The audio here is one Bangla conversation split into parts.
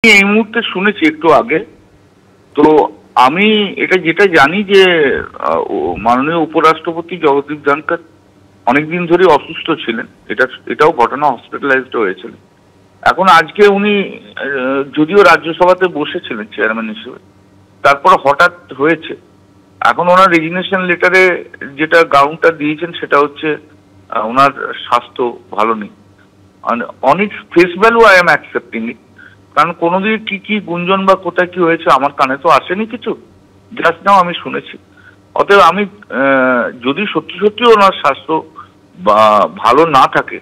এই মুহূর্তে শুনেছি একটু আগে। তো আমি এটা যেটা জানি যে মাননীয় উপরাষ্ট্রপতি জগদীপ ধনখড় অনেকদিন ধরে অসুস্থ ছিলেন, এটাও ঘটনা, হসপিটালাইজড হয়েছিলেন। এখন আজকে উনি যদিও রাজ্যসভাতে বসেছিলেন চেয়ারম্যান হিসেবে, তারপর হঠাৎ হয়েছে। এখন ওনার রেজিগনেশন লেটারে যেটা গ্রাউন্ডটা দিয়েছেন সেটা হচ্ছে ওনার স্বাস্থ্য ভালো নেই। On its face value I am accepting it, কারণ কোনোদিন কি কি গুঞ্জন বা কোথায় কি হয়েছে আমার কানে তো আসেনি কিছু, জাস্ট নাও আমি শুনেছি। অতএব আমি যদি সত্যি সত্যি ওনার স্বাস্থ্য বা ভালো না থাকে,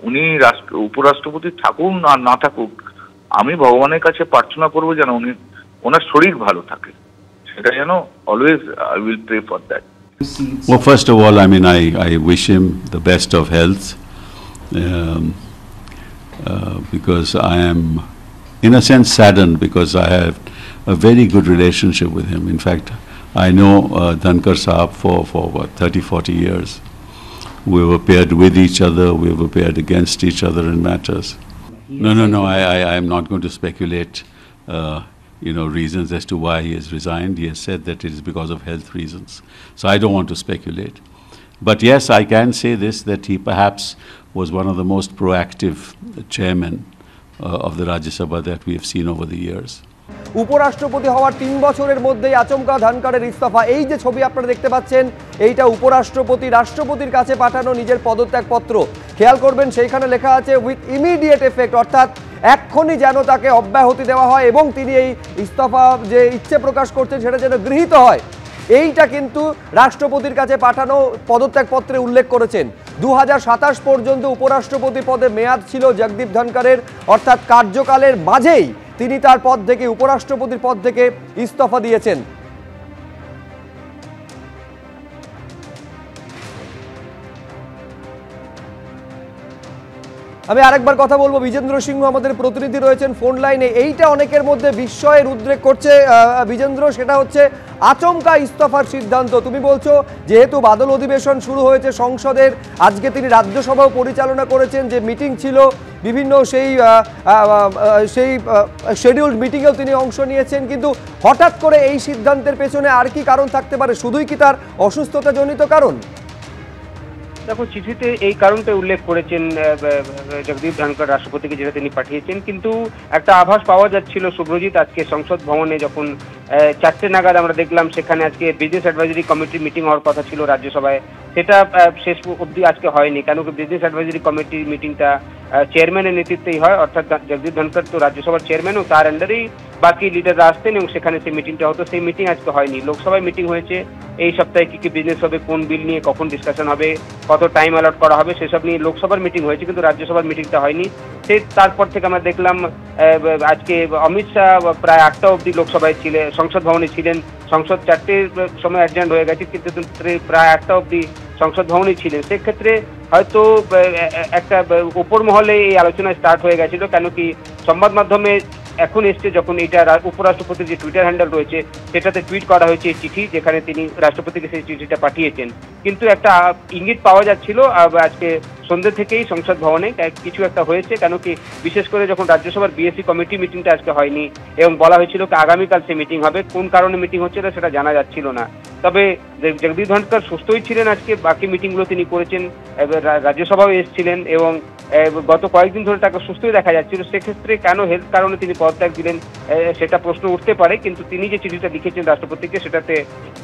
উনি উপরাষ্ট্রপতি থাকুন আর না থাকুক, আমি ভগবানের কাছে প্রার্থনা করবো যেন ওনার শরীর ভালো থাকে, সেটা যেন always I will pray for that. Well, first of all, I wish him the best of health. Because I am, in a sense, saddened because I have a very good relationship with him. In fact, I know Dhonkhar Sahab for what, 30-40 years. We have appeared with each other, we have appeared against each other in matters. No, I am not going to speculate, reasons as to why he has resigned. He has said that it is because of health reasons. So I don't want to speculate. But yes, I can say this, that he perhaps was one of the most proactive chairmen of the Rajya Sabha that we have seen over the years. উপরাষ্ট্রপতি হওয়ার 3 বছরের মধ্যেই আচমকা ধনখড়ের ইস্তফা। এই যে ছবি আপনারা দেখতে পাচ্ছেন, এইটা উপরাষ্ট্রপতি রাষ্ট্রপতির কাছে পাঠানো নিজের পদত্যাগপত্র। খেয়াল করবেন সেইখানে লেখা আছে উইথ ইমিডিয়েট এফেক্ট, অর্থাৎ এক্ষুনি যেন তাকে অব্যাহতি দেওয়া হয় এবং তিনি এই ইস্তফা যে ইচ্ছে প্রকাশ করছেন সেটা যেন গৃহীত হয়। এইটা কিন্তু রাষ্ট্রপতির কাছে পাঠানো পদত্যাগপত্রে উল্লেখ করেছেন। 2027 পর্যন্ত উপরাষ্ট্রপতি পদে মেয়াদ ছিল জগদীপ ধনখড়ের, অর্থাৎ কার্যকালের মাঝেই তিনি তার পদ থেকে, উপরাষ্ট্রপতির পদ থেকে ইস্তফা দিয়েছেন। আমি আরেকবার কথা বলবো, বিজেন্দ্র সিংহ আমাদের প্রতিনিধি রয়েছেন ফোন লাইনে। এইটা অনেকের মধ্যে বিস্ময়ের উদ্রেক করছে বিজেন্দ্র, সেটা হচ্ছে আচমকা ইস্তফার সিদ্ধান্ত। তুমি বলছো যেহেতু বাদল অধিবেশন শুরু হয়েছে সংসদের, আজকে তিনি রাজ্যসভাও পরিচালনা করেছেন, যে মিটিং ছিল বিভিন্ন সেই শিডিউলড মিটিংয়েও তিনি অংশ নিয়েছেন, কিন্তু হঠাৎ করে এই সিদ্ধান্তের পেছনে আর কি কারণ থাকতে পারে? শুধুই কি তার অসুস্থতাজনিত কারণ? দেখো, চিঠিতে এই কারণটা উল্লেখ করেছেন জগদীপ ধনখড় রাষ্ট্রপতিকে, যেটা তিনি পাঠিয়েছেন, কিন্তু একটা আভাস পাওয়া যাচ্ছিল শুভ্রজিৎ, আজকে সংসদ ভবনে যখন 4টে নাগাদ আমরা দেখলাম, সেখানে আজকে বিজনেস অ্যাডভাইজারি কমিটির মিটিং হওয়ার কথা ছিল রাজ্যসভায়, সেটা শেষ অবধি আজকে হয়নি। কেন কি বিজনেস অ্যাডভাইজারি কমিটির মিটিংটা চেয়ারম্যানের নেতৃত্বেই হয়, অর্থাৎ জগদীপ ধনখড় তো রাজ্যসভার চেয়ারম্যানও, তার আন্ডারেই বাকি লিডাররা আসতেন এবং সেখানে সেই মিটিংটা হতো। সেই মিটিং আজকে হয়নি। লোকসভায় মিটিং হয়েছে, এই সপ্তাহে কি কি বিজনেস হবে, কোন বিল নিয়ে কখন ডিসকাশন হবে, কত টাইম অ্যালট করা হবে, সেসব নিয়ে লোকসভার মিটিং হয়েছে, কিন্তু রাজ্যসভার মিটিংটা হয়নি। তারপর থেকে আমরা দেখলাম আজকে অমিত শাহ প্রায় 8টা অবধি লোকসভায় ছিলেন, সংসদ ভবনে ছিলেন। সংসদ 4টের সময় অ্যাডজার্ন হয়ে গেছে, কিন্তু প্রায় 8টা অবধি সংসদ ভবনে ছিলেন। সেক্ষেত্রে হয়তো একটা উপর মহলে এই আলোচনা স্টার্ট হয়ে গেছিল। কেন কি সংবাদ মাধ্যমে এখন এসছে যখন এটা উপরাষ্ট্রপতির যে টুইটার হ্যান্ডেল রয়েছে সেটাতে টুইট করা হয়েছে এই চিঠি, যেখানে তিনি রাষ্ট্রপতিকে সেই চিঠিটা পাঠিয়েছেন। কিন্তু একটা ইঙ্গিত পাওয়া যাচ্ছিল আজকে সন্ধ্যে থেকেই সংসদ ভবনে কিছু একটা হয়েছে। কেন কি বিশেষ করে যখন রাজ্যসভার বিএসসি কমিটি মিটিংটা আজকে হয়নি এবং বলা হয়েছিল আগামীকাল সে মিটিং হবে, কোন কারণে মিটিং হচ্ছে না সেটা জানা যাচ্ছিল না। তবে জগদীপ ধনখড় সুস্থই ছিলেন, আজকে বাকি মিটিংগুলো তিনি করেছেন, রাজ্যসভাও এসেছিলেন এবং গত কয়েকদিন ধরে তাকে সুস্থই দেখা যাচ্ছিল। সেক্ষেত্রে কেন হেলথ কারণে তিনি পদত্যাগ দিলেন সেটা প্রশ্ন উঠতে পারে, কিন্তু তিনি যে চিঠিটা লিখেছেন রাষ্ট্রপতিকে, সেটাতে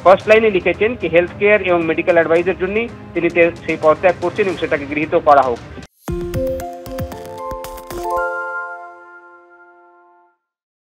ফার্স্ট লাইনে লিখেছেন কি হেলথ কেয়ার এবং মেডিকেল অ্যাডভাইসের জন্যই তিনি সেই পদত্যাগ করছেন এবং সেটাকে গৃহীত করা হোক।